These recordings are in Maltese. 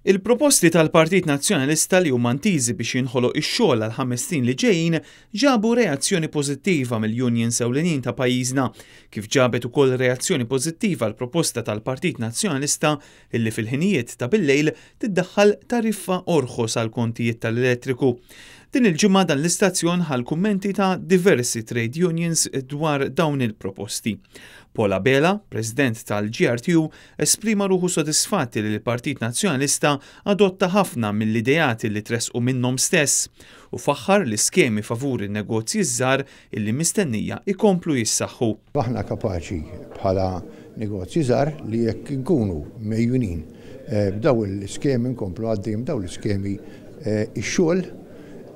Il-proposti tal-Partit Nazzjonalista li huma ntiżi biex jinħoloq ix-xogħol għal 5 snin li ġejjin ġabu reazzjoni pożittiva mill-unions ewlenin ta' pajjiżna, kif ġabet ukoll reazzjoni pożittiva l proposta tal-Partit Nazzjonalista illi fil-ħinijiet ta' billejl tiddaħħal tariffa orħos għal kontijiet tal-elettriku. Din il-ġimgħa dan l-istazzjon ħal kummenti ta' diversi trade unions dwar dawn il-proposti. Paula Bela, president tal-GRTU, esprima ruħu sodisfatti li l-Partit Nazzjonalista adotta ħafna mill-idejati li tresqu minnhom stess u faħħar l-iskemi favur in-negozji żgħar illi mistennija ikomplu jissaħħu. Aħna kapaċi bħala negozji żgħar li jekk nkunu mejjunin b'daw l-iskemi nkomplu għaddejjem daw l-iskemi ix-xogħol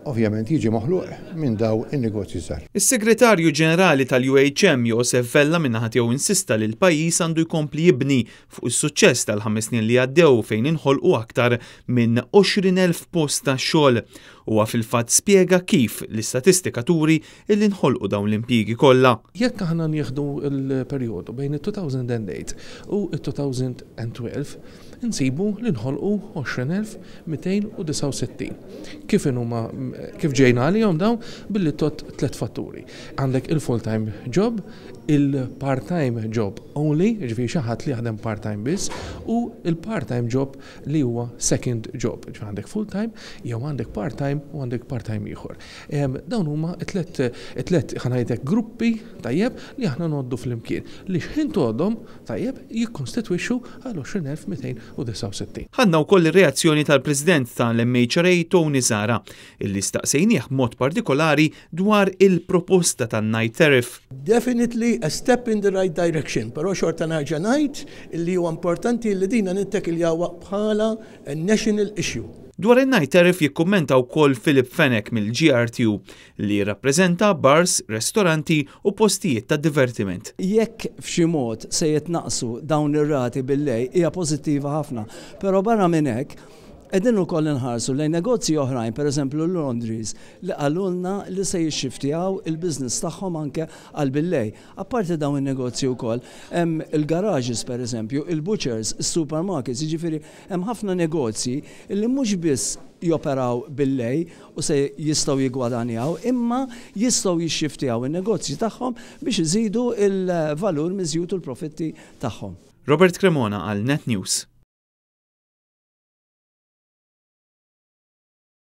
ovvjament jiġi moħluq minn daw in-negozji żgħar. Is-Segretarju Ġenerali tal-UHM Josef Vella minnaħa tiegħu insista li l-pajjiż għandu jkompli jibni fuq is-suċċess tal-5 snin li għaddew fejn inħolqu aktar minn 20,000 post ta' xogħol. Huwa fil-fatt spjega kif l-istatistika turi illi nħolqu dawn l-impjiegi kollha. Jekk aħna nieħdu l-perjodu bejn il-2008 u il-2012 insibu li nħolqu 20,269. Kif ġejna għalihom dawn billi tot 3 fatturi. Għandek il-full-time job, il-part-time job only, ġifieri xi ħadd li jaħdem part-time biss, u il-part-time job li huwa second job. Ġifieri għandek full-time, jew għandek part-time u għandek part-time ieħor. Dawn huma tliet ħanajtek gruppi tajjeb li aħna noddu flimkien li x'ħin għodhom tajjeb jikkonstitwixxu għal 20,269. Ħadna wkoll ir-reazzjoni tal-President tal-MHRA Tony Zara illi staqsejnieh b'mod partikolari dwar il-proposta tan-night tariff. Definitely a step in the right direction, però xorta nerġa' ngħid illi huwa importanti li dina nittakiljaw bħala national issue. Dwar in-night tariff jikkummenta wkoll Philip Fenech mill-GRTU li jirrappreżenta bars, ristoranti u postijiet ta' divertiment. Jekk f'xi mod se jitnaqsu dawn ir-rati bil-lej hija pożittiva ħafna, però barra minn hekk qegħdin ukoll inħarsu lejn negozji oħrajn, pereżempju l-laundries, li qalulna li se jixxiftijaw il-business tagħhom anke għal billej. Apparti dawn in-negozji wkoll hemm il-garages pereżempju, il-butchers, is-supermarkets, jiġifieri hemm ħafna negozji li mhux biss joperaw billej u se jistgħu jiggwadanjaw, imma jistgħu jixxiftijaw in-negozji tagħhom biex iżidu il-valur miżjud u l-profitti tagħhom. Robert Cremona għal Net News.